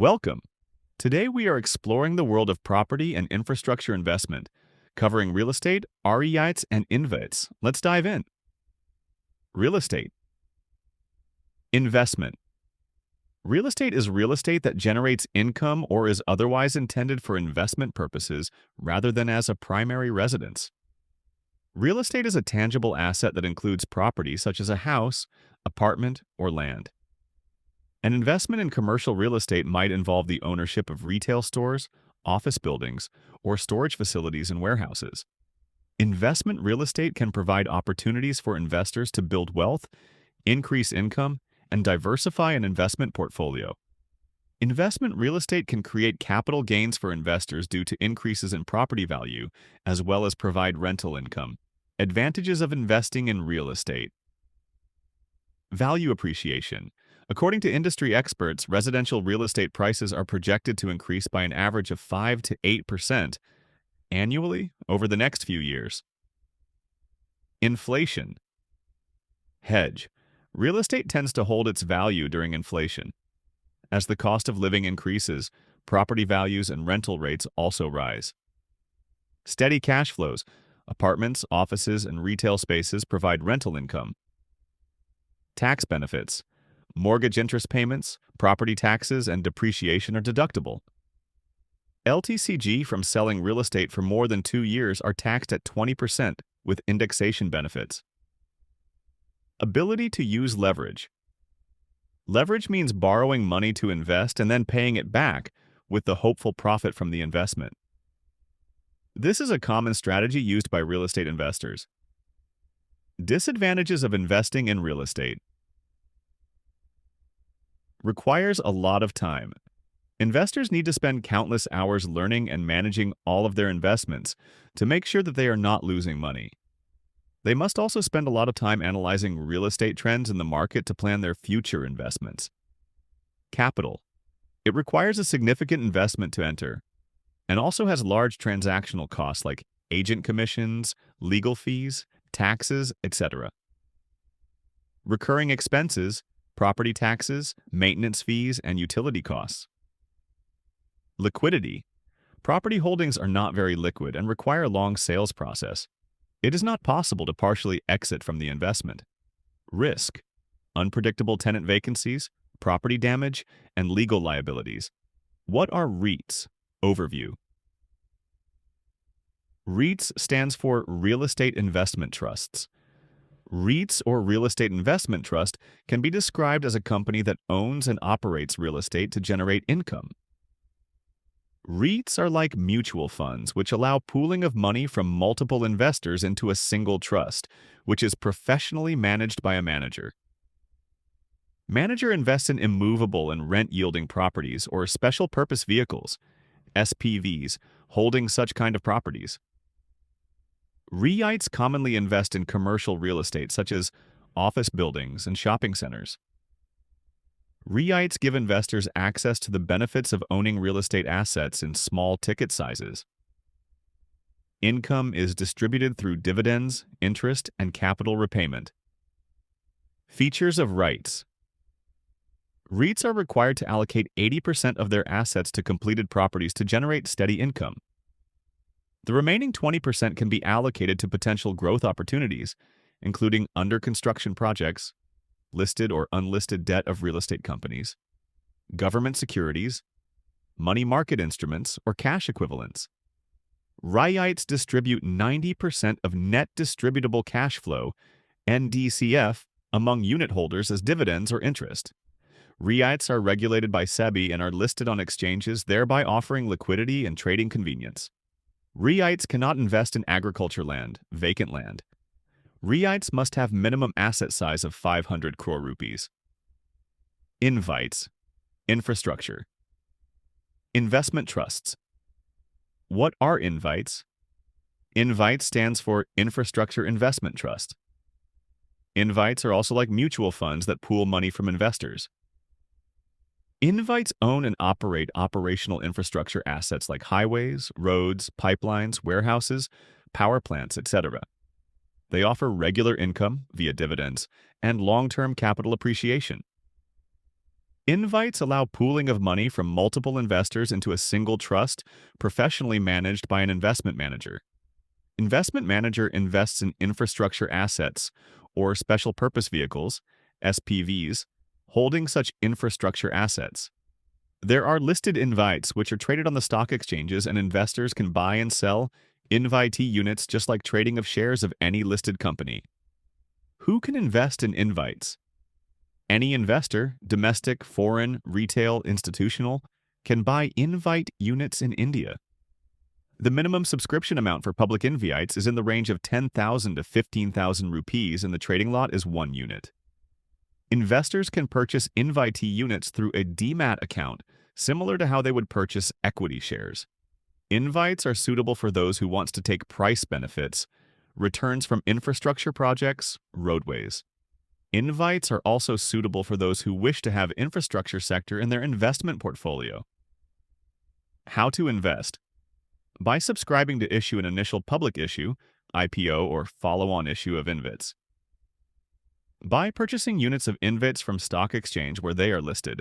Welcome. Today we are exploring the world of property and infrastructure investment, covering real estate, REITs, and InvITs. Let's dive in. Real estate. Investment. Real estate is real estate that generates income or is otherwise intended for investment purposes rather than as a primary residence. Real estate is a tangible asset that includes property such as a house, apartment, or land. An investment in commercial real estate might involve the ownership of retail stores, office buildings, or storage facilities and warehouses. Investment real estate can provide opportunities for investors to build wealth, increase income, and diversify an investment portfolio. Investment real estate can create capital gains for investors due to increases in property value, as well as provide rental income. Advantages of investing in real estate. Value appreciation. According to industry experts, residential real estate prices are projected to increase by an average of 5 to 8% annually over the next few years. Inflation. Hedge. Real estate tends to hold its value during inflation. As the cost of living increases, property values and rental rates also rise. Steady cash flows. Apartments, offices, and retail spaces provide rental income. Tax benefits. Mortgage interest payments, property taxes, and depreciation are deductible. LTCG from selling real estate for more than 2 years are taxed at 20% with indexation benefits. Ability to use leverage. Leverage means borrowing money to invest and then paying it back with the hopeful profit from the investment. This is a common strategy used by real estate investors. Disadvantages of investing in real estate. Requires a lot of time. Investors need to spend countless hours learning and managing all of their investments to make sure that they are not losing money. They must also spend a lot of time analyzing real estate trends in the market to plan their future investments. Capital. It requires a significant investment to enter, and also has large transactional costs like agent commissions, legal fees, taxes, etc. Recurring expenses, property taxes, maintenance fees, and utility costs. Liquidity. Property holdings are not very liquid and require a long sales process. It is not possible to partially exit from the investment. Risk. Unpredictable tenant vacancies, property damage, and legal liabilities. What are REITs? Overview. REITs stands for Real Estate Investment Trusts. REITs, or Real Estate Investment Trust, can be described as a company that owns and operates real estate to generate income. REITs are like mutual funds, which allow pooling of money from multiple investors into a single trust, which is professionally managed by a manager. Manager invests in immovable and rent-yielding properties or special-purpose vehicles, SPVs, holding such kind of properties. REITs commonly invest in commercial real estate such as office buildings and shopping centers. REITs give investors access to the benefits of owning real estate assets in small ticket sizes. Income is distributed through dividends, interest, and capital repayment. Features of REITs. REITs are required to allocate 80% of their assets to completed properties to generate steady income. The remaining 20% can be allocated to potential growth opportunities, including under-construction projects, listed or unlisted debt of real estate companies, government securities, money market instruments, or cash equivalents. REITs distribute 90% of net distributable cash flow, NDCF, among unit holders as dividends or interest. REITs are regulated by SEBI and are listed on exchanges, thereby offering liquidity and trading convenience. REITs cannot invest in agriculture land, vacant land. REITs must have minimum asset size of 500 crore rupees. InvITs. Infrastructure. Investment trusts. What are InvITs? InvIT stands for Infrastructure Investment Trust. InvITs are also like mutual funds that pool money from investors. InvITs own and operate operational infrastructure assets like highways, roads, pipelines, warehouses, power plants, etc. They offer regular income via dividends and long-term capital appreciation. Invites allow pooling of money from multiple investors into a single trust, professionally managed by an investment manager. Investment manager invests in infrastructure assets, or special purpose vehicles, SPVs, holding such infrastructure assets. There are listed invites which are traded on the stock exchanges, and investors can buy and sell invitee units just like trading of shares of any listed company. Who can invest in invites? Any investor, domestic, foreign, retail, institutional, can buy invite units in India. The minimum subscription amount for public invites is in the range of 10,000 to 15,000 rupees, and the trading lot is 1 unit. Investors can purchase invitee units through a demat account, similar to how they would purchase equity shares. Invites are suitable for those who want to take price benefits, returns from infrastructure projects, roadways. Invites are also suitable for those who wish to have infrastructure sector in their investment portfolio. How to invest? By subscribing to issue an initial public issue, IPO, or follow-on issue of invites. By purchasing units of invites from stock exchange where they are listed.